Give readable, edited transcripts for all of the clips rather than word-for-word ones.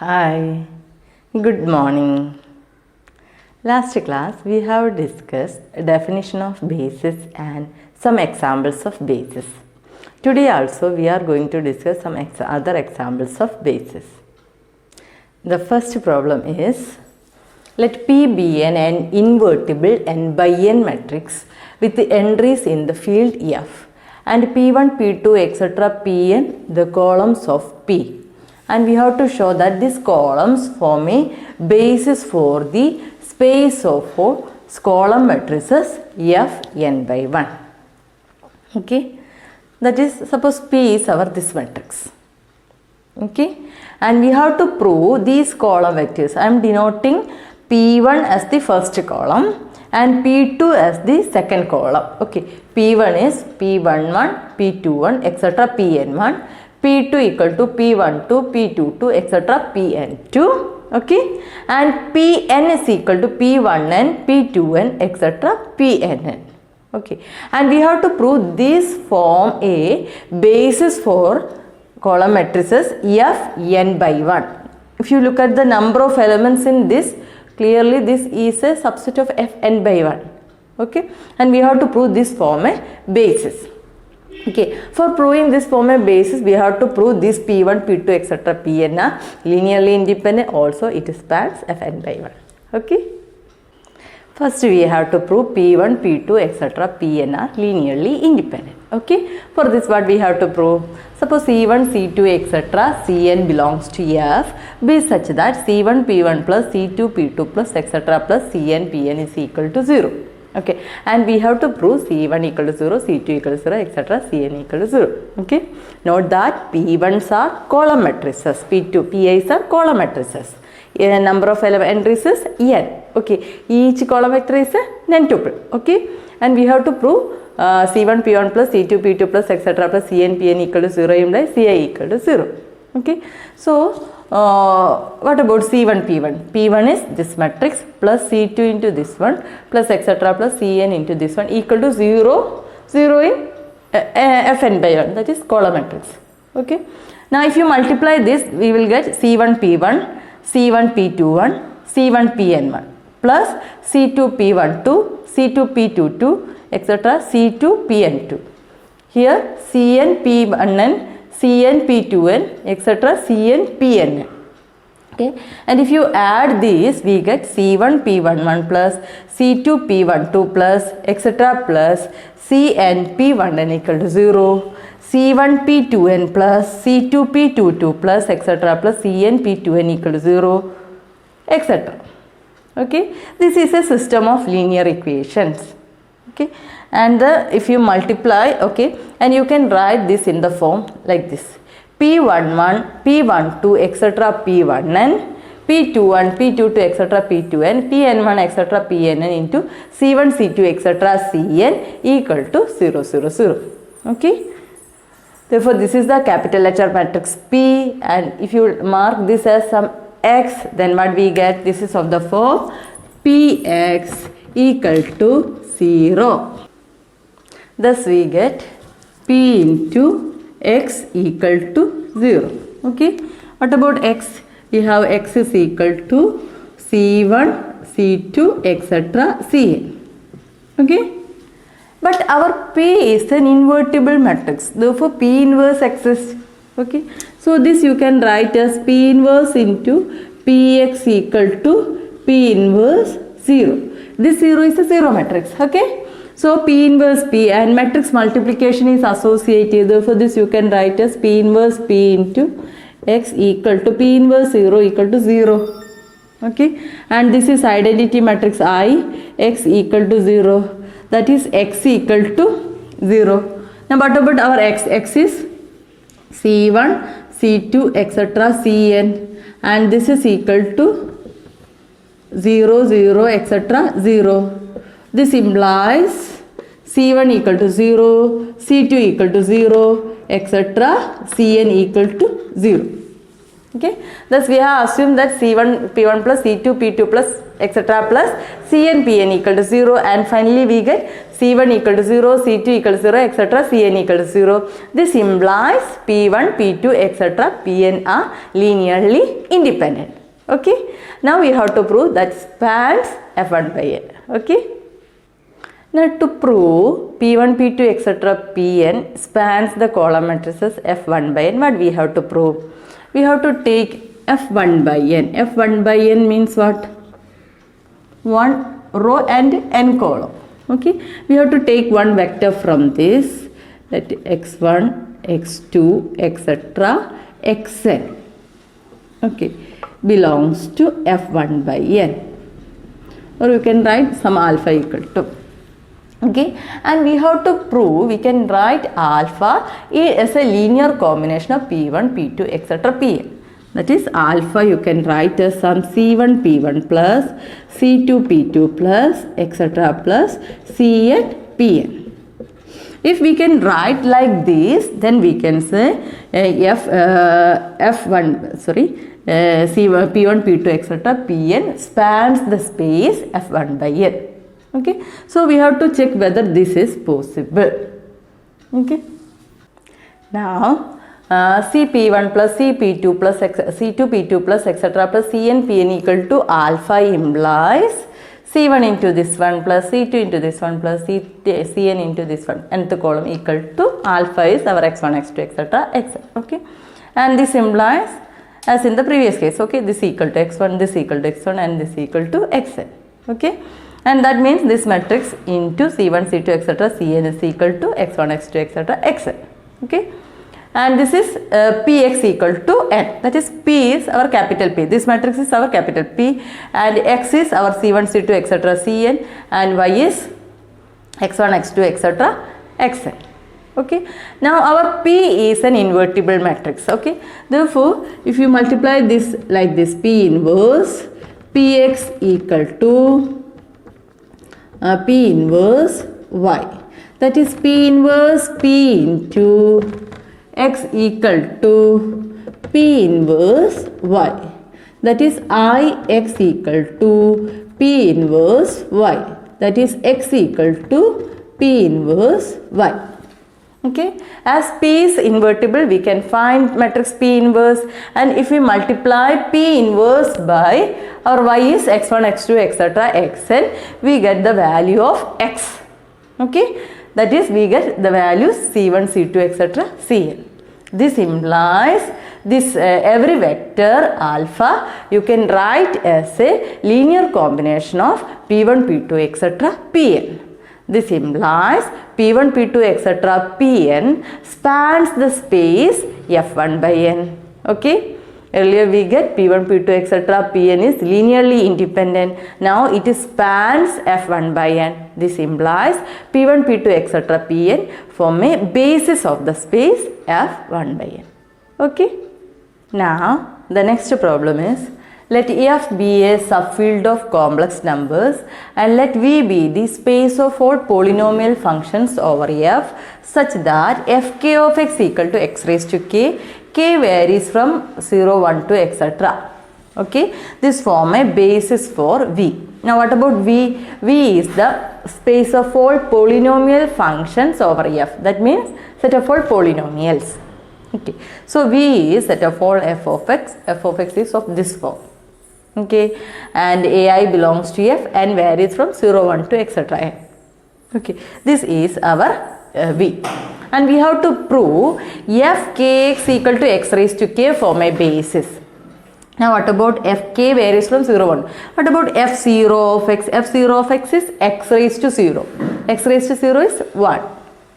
Hi, good morning. Last class we have discussed a definition of basis and some examples of basis. Today also we are going to discuss some other examples of basis. The first problem is, let P be an invertible n by n matrix with the entries in the field F and P1, P2, etc. Pn the columns of P. And we have to show that these columns form a basis for the space of column matrices F n by 1. Okay, that is, suppose P is our this matrix. Okay, and we have to prove these column vectors. I am denoting P1 as the first column and P2 as the second column. Okay, P1 is P11, P21, etc. Pn1. P2 equal to P12, P22, etc. Pn2. Okay, and Pn is equal to P1n, P2n, etc. Pnn. Okay, and we have to prove this form a basis for column matrices F n by 1. If you look at the number of elements in this, clearly this is a subset of F n by 1. Okay, and we have to prove this form a basis. Okay, for proving this form a basis, we have to prove this P1, P2, etc. Pn are linearly independent. Also, it spans Fn by 1. Okay. First, we have to prove P1, P2, etc. Pn are linearly independent. Okay. For this, what we have to prove? Suppose C1, C2, etc. Cn belongs to F be such that C1, P1 plus C2, P2 plus etc. plus Cn, Pn is equal to 0. Okay, and we have to prove C1 equal to 0, C2 equal to 0, etc. Cn equal to 0. Okay, note that P1s are column matrices, P2, Pi's are column matrices. Number of entries is n. Okay, each column vector is a n-tuple. Okay, and we have to prove C1 P1 plus C2 P2 plus etc. plus Cn Pn equal to 0 implies Ci equal to 0. Okay, so what about C1 P1? P1 is this matrix plus C2 into this one plus etc. plus Cn into this one equal to 0, 0 in Fn by 1, that is column matrix. Okay, now if you multiply this, we will get C1 P1, C1 P21, C1 Pn1 plus C2 P12, C2 P22, etc. C2 Pn2. Here Cn P1n, Cn P2n, etc. Cn Pn. Okay, and if you add this, we get C1 P11 plus C2 P12 plus etc. plus Cn P1n equal to 0, C1 P2n plus C2 P22 plus etc. plus Cn P2n equal to 0, etc. Okay, this is a system of linear equations. Okay, and if you multiply, okay, and you can write this in the form like this: P11, P12, etc. P1n, P21, P22, etc. P2n, Pn1, etc. Pnn into C1, C2, etc. Cn equal to 0, 0, 0. Okay. Therefore, this is the capital letter matrix P, and if you mark this as some x, then what we get? This is of the form Px equal to 0. Thus, we get P into x equal to 0. Okay. What about x? We have x is equal to C1, C2, etc. Cn. Okay. But our P is an invertible matrix. Therefore, P inverse exists. Okay. So, this you can write as P inverse into Px equal to P inverse 0. This 0 is a 0 matrix. Okay. So, P inverse P and matrix multiplication is associated. Therefore, this you can write as P inverse P into x equal to P inverse 0 equal to 0. Okay. And this is identity matrix I, x equal to 0. That is x equal to 0. Now, what about our x? X is C1, C2, etc. Cn, and this is equal to 0, 0, etc. 0. This implies C1 equal to 0, C2 equal to 0, etc. Cn equal to 0. Okay, thus we have assumed that C1 P1 plus C2 P2 plus etc. plus Cn Pn equal to 0, and finally we get C1 equal to 0, C2 equal to 0, etc. Cn equal to 0. This implies P1, P2, etc. Pn are linearly independent. Okay, now we have to prove that spans F1 by n. Okay, now to prove P1, P2, etc. Pn spans the column matrices F1 by n, what we have to prove? We have to take F1 by n. F1 by n means what? One row and n column. Okay, we have to take one vector from this, that x1, x2, etc. xn. Okay, belongs to F1 by n, or you can write some alpha equal to. Okay, and we have to prove, we can write alpha as a linear combination of P1, P2, etc. Pn. That is alpha you can write as some C1 P1 plus C2 P2 plus etc. plus Cn Pn. If we can write like this, then we can say C1 P1 P2 etc. Pn spans the space F1 by n. Okay, so we have to check whether this is possible. Okay, now Cp1 plus Cp2 plus C2 P2 plus etc. plus Cn Pn equal to alpha implies C1 into this one plus C2 into this one plus Cn into this one, nth column equal to alpha is our x1, x2, etc. xn. Okay, and this implies, as in the previous case, okay, this equal to x1, this equal to x1, and this equal to xn. Okay, and that means this matrix into C1, C2, etc. Cn is equal to x1, x2, etc. xn. Okay, and this is Px equal to n. That is P is our capital P. This matrix is our capital P, and x is our C1, C2, etc. Cn, and y is x1, x2, etc. xn. Okay, now our P is an invertible matrix. Okay, therefore if you multiply this like this, P inverse Px equal to P inverse y, that is P inverse P into x equal to P inverse y, that is I x equal to P inverse y, that is x equal to P inverse y. Okay, as P is invertible, we can find matrix P inverse, and if we multiply P inverse by our y is x1, x2, etc. xn, we get the value of x. Okay, that is we get the values C1, C2, etc. Cn. This implies this every vector alpha you can write as a linear combination of P1, P2, etc. Pn. This implies P1, P2, etc. Pn spans the space F1 by n. Okay, earlier we get P1, P2, etc. Pn is linearly independent. Now it spans F1 by n. This implies P1, P2, etc. Pn form a basis of the space F1 by n. Okay, now the next problem is, let F be a subfield of complex numbers and let V be the space of all polynomial functions over F such that Fk of x equal to x raised to k, k varies from 0, 1 to etc. Okay, this form a basis for V. Now what about V? V is the space of all polynomial functions over F, that means set of all polynomials. Okay, so V is set of all f of x is of this form. Okay, and ai belongs to f and varies from 0, 1 to etc. n. Okay, this is our V, and we have to prove f kx equal to x raised to k form a basis. Now what about f k varies from 0, 1? What about f0 of x? f0 of x is x raised to 0. x raised to 0 is 1.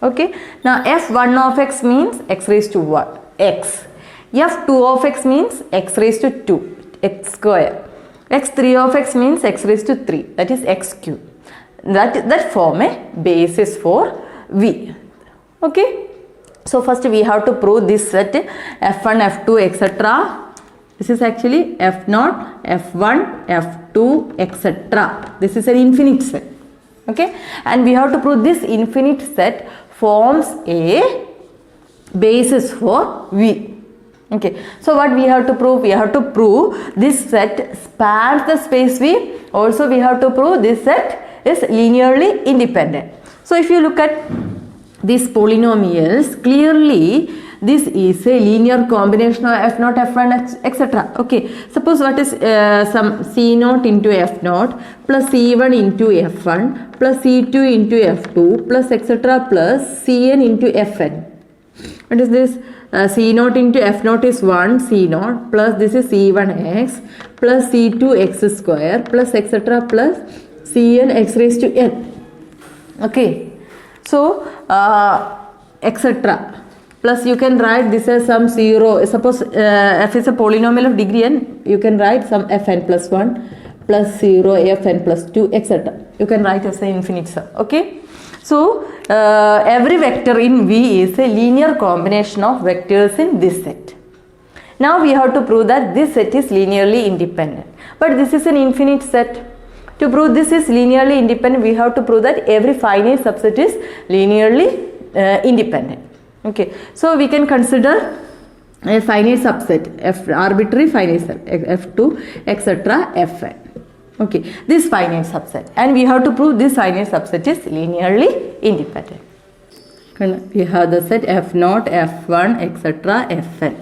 Okay, now f1 of x means x raised to 1, x. f2 of x means x raised to 2, x square. x3 of x means x raised to 3, that is x cube. That form a basis for V. Okay, so first we have to prove this set f1, f2, etc. This is actually f0, f1, f2, etc. This is an infinite set. Okay, and we have to prove this infinite set forms a basis for V. Okay, so what we have to prove? We have to prove this set spans the space V. Also we have to prove this set is linearly independent. So if you look at these polynomials, clearly this is a linear combination of f0, f1, etc. Okay, suppose what is some c0 into f0 plus c1 into f1 plus c2 into f2 plus etc. plus cn into fn. What is this? C0 into F0 is 1 C0 plus this is C1x plus C2x square plus etc. plus Cn x raised to n. Okay. So, etc. Plus you can write this as some 0. Suppose f is a polynomial of degree n. You can write some fn plus 1 plus 0 fn plus 2 etc. You can write as an infinite sum. Okay. So, every vector in V is a linear combination of vectors in this set. Now, we have to prove that this set is linearly independent. But this is an infinite set. To prove this is linearly independent, we have to prove that every finite subset is linearly independent. Okay. So, we can consider a finite subset, f arbitrary finite subset, f2, etc., fn. Okay, this finite subset, and we have to prove this finite subset is linearly independent. We have the set f0, f1, etc., fn.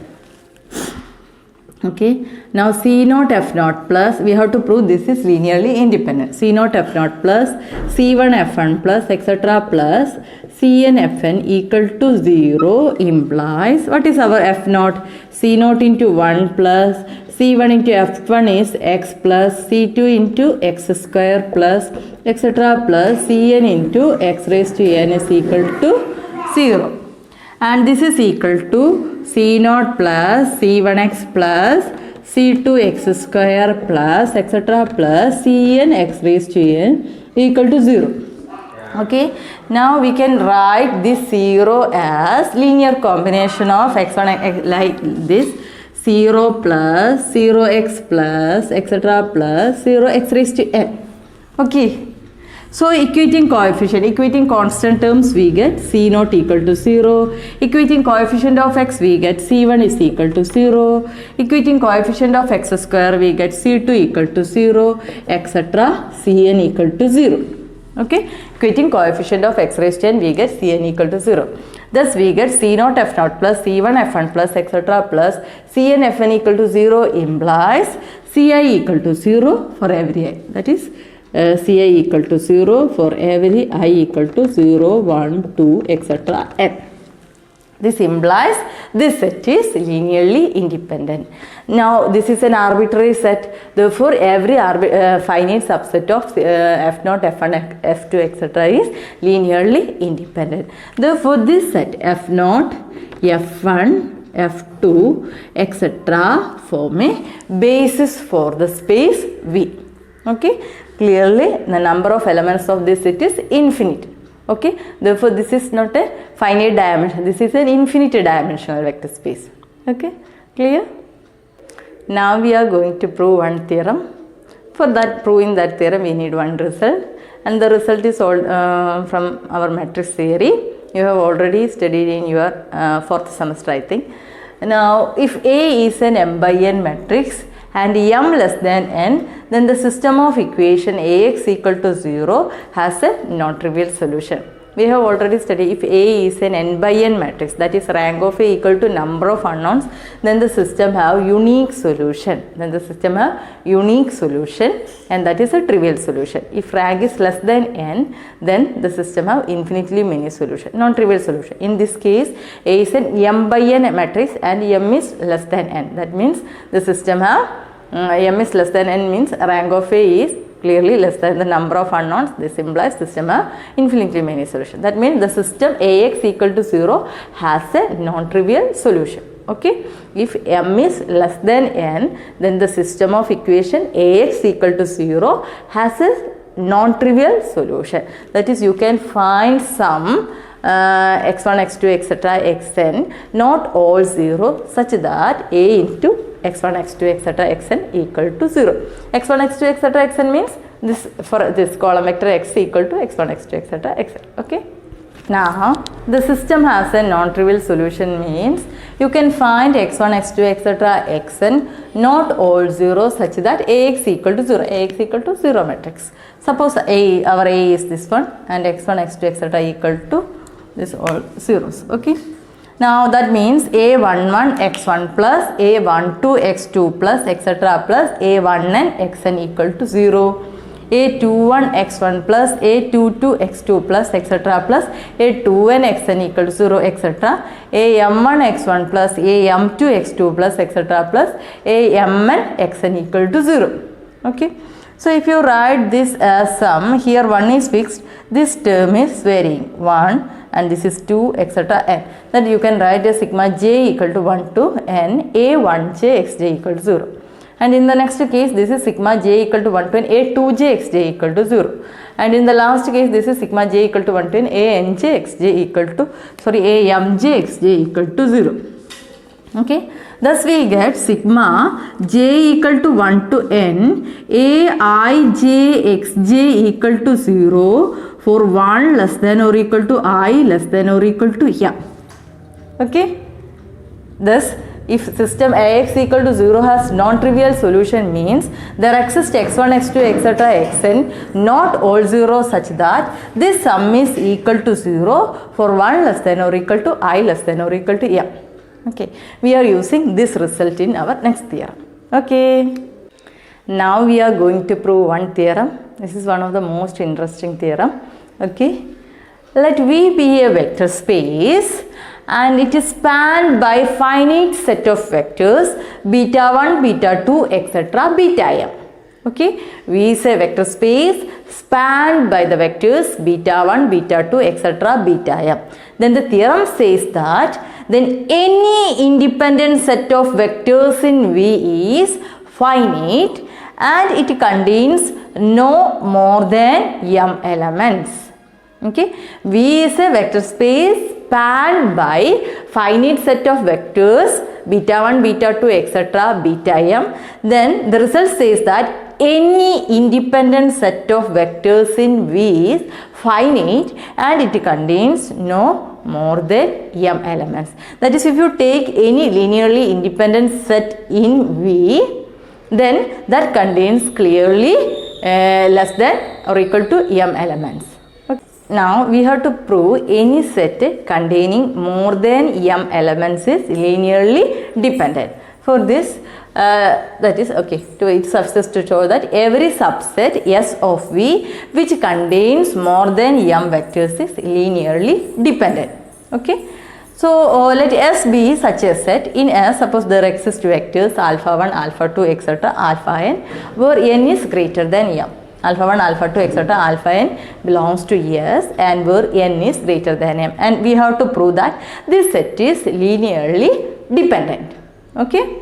Okay, now c0 f0 plus, we have to prove this is linearly independent. c0 f0 plus c1 f1 plus etc. plus cn fn equal to 0 implies, what is our f0? c0 into 1 plus c1 into f1 is x plus c2 into x square plus etc. plus cn into x raised to n is equal to 0. And this is equal to c0 plus c1x plus c2x square plus etc. plus cn x raised to n equal to 0. Okay, now we can write this 0 as linear combination of x1 like this 0 plus 0x plus etc. plus 0x raised to n. Okay. So, equating coefficient, equating constant terms, we get c0 equal to 0. Equating coefficient of x, we get c1 is equal to 0. Equating coefficient of x square, we get c2 equal to 0, etc. cn equal to 0. Okay. Equating coefficient of x raised to n, we get cn equal to 0. Thus, we get c0 f0 plus c1 f1 plus etc. plus cn fn equal to 0 implies ci equal to 0 for every I. That is, ci equal to 0 for every I equal to 0, 1, 2, etc. n. This implies this set is linearly independent. Now, this is an arbitrary set. Therefore, every finite subset of f0, f1, f2, etc. is linearly independent. Therefore, this set f0, f1, f2, etc. form a basis for the space V. Okay. Clearly, the number of elements of this set is infinite. Okay. Therefore, this is not a finite dimension. This is an infinite dimensional vector space. Okay. Clear? Now, we are going to prove one theorem. For that, proving that theorem, we need one result. And the result is all from our matrix theory. You have already studied in your 4th semester, I think. Now, if A is an m by n matrix and m less than n, then the system of equation Ax equal to 0 has a non-trivial solution. We have already studied if A is an n by n matrix, that is rank of A equal to number of unknowns, then the system have unique solution. And that is a trivial solution. If rank is less than n, then the system have infinitely many solutions, non-trivial solution. In this case, A is an m by n matrix and m is less than n. That means the system have m is less than n means rank of A is clearly less than the number of unknowns. This implies system have infinitely many solutions. That means the system Ax equal to 0 has a non-trivial solution. Okay. If m is less than n, then the system of equation Ax equal to 0 has a non-trivial solution. That is, you can find some x1, x2, etc., xn, not all 0, such that A into x1, x2, etc., xn equal to 0. x1, x2, etc., xn means this, for this column vector x equal to x1, x2, etc., xn. Okay. Now, the system has a non-trivial solution means you can find x1, x2, etc. xn not all 0 such that ax equal to 0. Ax equal to 0 matrix. Suppose our A is this one and x1, x2, etc. equal to this all zeros. Okay. Now that means a11 x1 plus a12 x2 plus etc. plus a1n xn equal to 0. a21 x1 plus a22 x2 plus etc. plus a2n xn equal to 0 etc. am1 x1 plus am2 x2 plus etc. plus amn xn equal to 0. Okay. So if you write this as sum, here 1 is fixed, this term is varying 1 and this is 2 etc. n. That you can write as sigma j equal to 1 to n a1j xj equal to 0. And in the next case, this is sigma j equal to 1 to n a2j xj equal to 0. And in the last case, this is sigma j equal to 1 to n anj xj equal to, amj xj equal to 0. Okay. Thus we get sigma j equal to 1 to n aij xj equal to 0 for 1 less than or equal to I less than or equal to m. Okay. Thus if system Ax equal to 0 has non-trivial solution means there exists x1, x2, etc. xn not all 0 such that this sum is equal to 0 for 1 less than or equal to I less than or equal to m. Okay, we are using this result in our next theorem. Okay, now we are going to prove one theorem. This is one of the most interesting theorem. Okay, let V be a vector space and it is spanned by finite set of vectors beta 1, beta 2, etc. beta m. Okay, V is a vector space spanned by the vectors beta 1, beta 2, etc. beta m. Then the theorem says that then any independent set of vectors in V is finite and it contains no more than m elements. Okay, V is a vector space spanned by finite set of vectors beta 1, beta 2, etc. beta m. Then the result says that any independent set of vectors in V is finite and it contains no more than m elements. That is, if you take any linearly independent set in V, then that contains clearly less than or equal to m elements. Okay. Now we have to prove any set containing more than m elements is linearly dependent. For this, that is okay, it suffices to show that every subset S of V which contains more than m vectors is linearly dependent. Okay. So let S be such a set. In S, suppose there exist vectors alpha 1, alpha 2, etc. alpha n where n is greater than m. Alpha 1, alpha 2, etc. alpha n belongs to S and where n is greater than m. And we have to prove that this set is linearly dependent. Okay.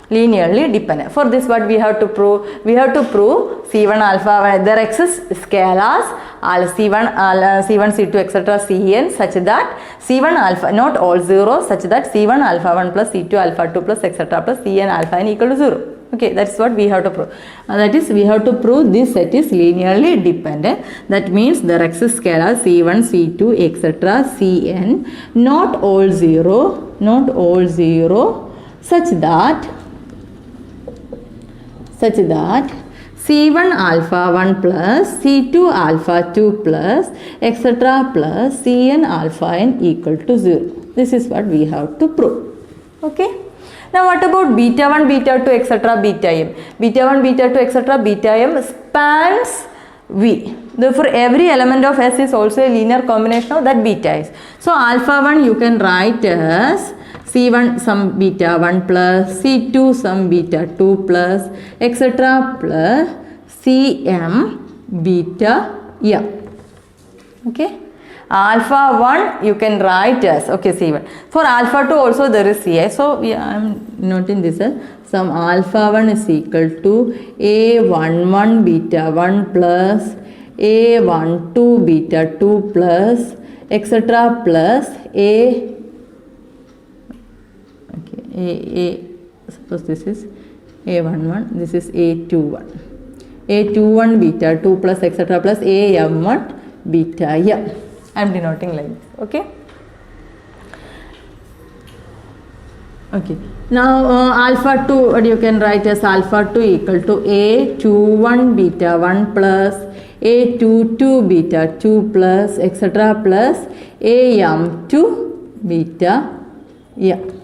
Linearly dependent. For this, what we have to prove? We have to prove C1 alpha, there exists scalars C1, C1, C2, etc. Cn such that C1 alpha, not all 0, such that C1 alpha 1 plus C2 alpha 2 plus etc. plus Cn alpha n equal to 0. Okay, that's what we have to prove. That is, we have to prove this set is linearly dependent. That means there exists scalars C1, C2, etc. Cn, not all 0, such that C1 alpha 1 plus C2 alpha 2 plus etc. plus Cn alpha n equal to 0. This is what we have to prove. Okay. Now what about beta 1, beta 2, etc. beta m? Beta 1, beta 2, etc. beta m spans V. Therefore, every element of S is also a linear combination of that beta s. So alpha 1 you can write as C1 some beta 1 plus C2 some beta 2 plus etc. plus Cm beta m. Okay. Alpha 1 you can write as, okay, C1. For alpha 2 also there is Ci. So I am noting this as some alpha 1 is equal to A11 beta 1 plus A12 beta 2 plus etc. plus suppose this is A11, this is A21. A21 beta 2 plus etc. plus AM1 beta m. I am denoting like this. Okay. Okay. Now alpha 2, what you can write as alpha 2 equal to A21 beta 1 plus A22 beta 2 plus etc. plus AM2 beta M.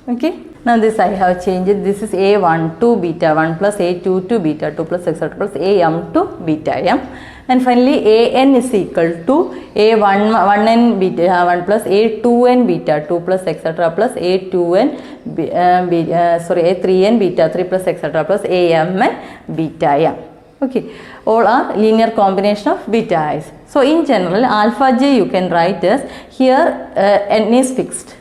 Okay. Now this I have changed it. This is A12 beta 1 plus A22 beta 2 plus etc. plus AM2 beta M. And finally an is equal to a1n beta 1 plus a2n beta 2 plus etc. plus a2n a3n beta 3 plus etc. plus amn beta m. Okay, all are linear combination of beta i's. So in general alpha j you can write as here n is fixed.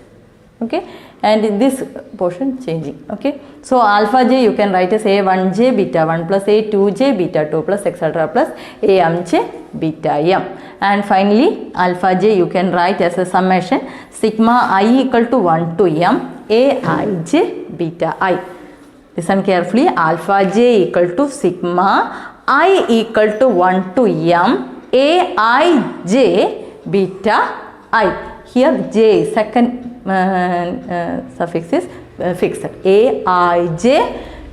Okay, and this portion changing. Okay, so alpha j you can write as a1j beta 1 plus a2j beta 2 plus etc. plus amj beta m. And finally alpha j you can write as a summation sigma I equal to 1 to m aij beta I. Listen carefully, alpha j equal to sigma I equal to 1 to m aij beta I. Here j second suffix is fixed aij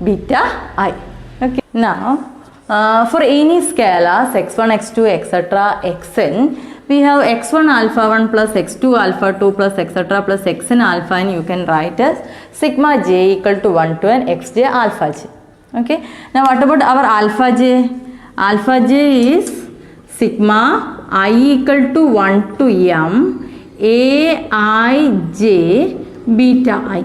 beta I. Okay. Now for any scalars x1 x2 etc xn we have x1 alpha 1 plus x2 alpha 2 plus etc plus xn alpha n you can write as sigma j equal to 1 to n xj alpha j. Okay. Now what about our alpha j? Alpha j is sigma I equal to 1 to m aij beta I.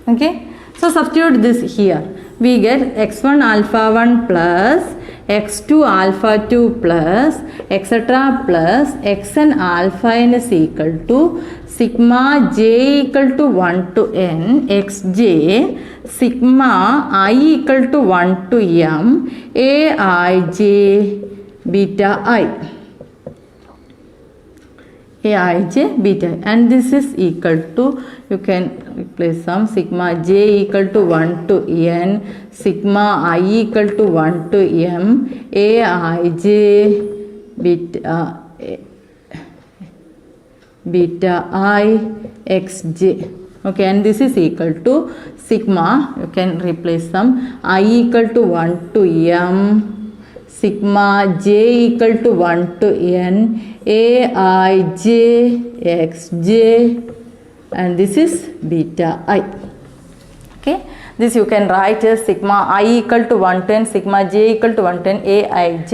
Okay, so substitute this here. We get x1 alpha 1 plus x2 alpha 2 plus etc. plus xn alpha n is equal to sigma j equal to 1 to n xj sigma I equal to 1 to m aij beta I. aij beta, and this is equal to, you can replace some sigma j equal to 1 to n sigma I equal to 1 to m aij beta I xj. Okay, and this is equal to sigma, you can replace some I equal to 1 to m sigma j equal to 1 to n aij xj, and this is beta I. Okay, this you can write as sigma I equal to 1 to n sigma j equal to 1 to n aij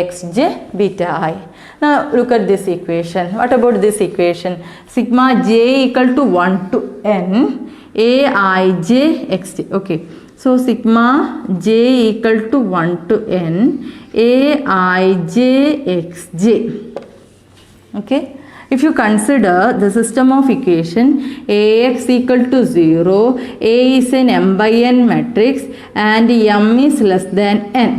xj beta I. Now look at this equation. What about this equation? Sigma j equal to 1 to n aij xj. Okay, so sigma j equal to 1 to n aij xj. Okay, if you consider the system of equation ax equal to 0, A is an m by n matrix and m is less than n.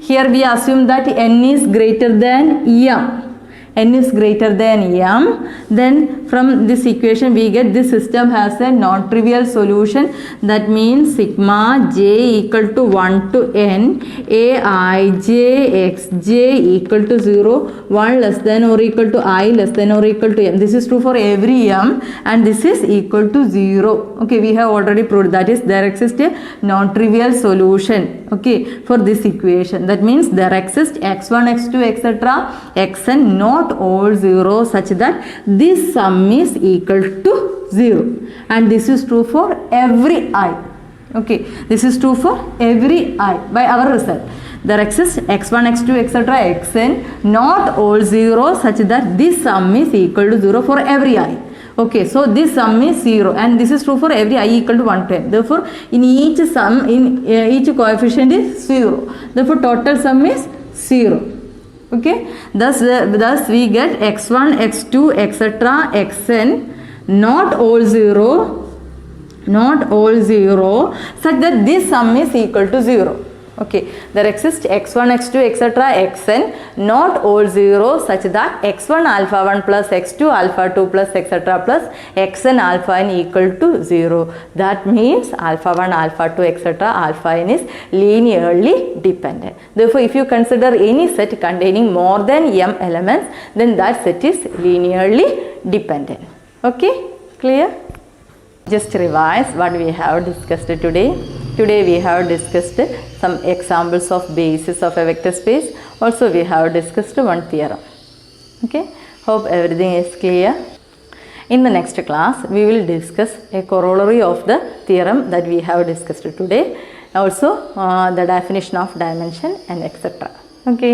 Here we assume that n is greater than m. N is greater than m, then from this equation we get this system has a non-trivial solution. That means sigma j equal to 1 to n aij xj equal to 0, 1 less than or equal to I less than or equal to m. This is true for every m and this is equal to 0. Okay, we have already proved that is there exists a non-trivial solution. Okay, for this equation, that means there exists x1 x2 etc xn not all 0 such that this sum is equal to 0, and this is true for every I. Okay, this is true for every I by our result. There exists x1 x2 etc xn not all 0 such that this sum is equal to 0 for every I. Okay, so this sum is 0 and this is true for every I equal to 1 to n. Therefore, in each sum, in each coefficient is 0. Therefore, total sum is 0. Okay, thus we get x1, x2, etc. xn not all 0 such that this sum is equal to 0. Okay, there exists x1, x2, etc. xn not all 0 such that x1 alpha 1 plus x2 alpha 2 plus etc. plus xn alpha n equal to 0. That means alpha 1, alpha 2, etc. alpha n is linearly dependent. Therefore, if you consider any set containing more than m elements, then that set is linearly dependent. Okay, clear? Just revise what we have discussed today. Today we have discussed some examples of basis of a vector space. Also we have discussed one theorem. Okay, hope everything is clear. In the next class we will discuss a corollary of the theorem that we have discussed today. Also the definition of dimension and etc. Okay.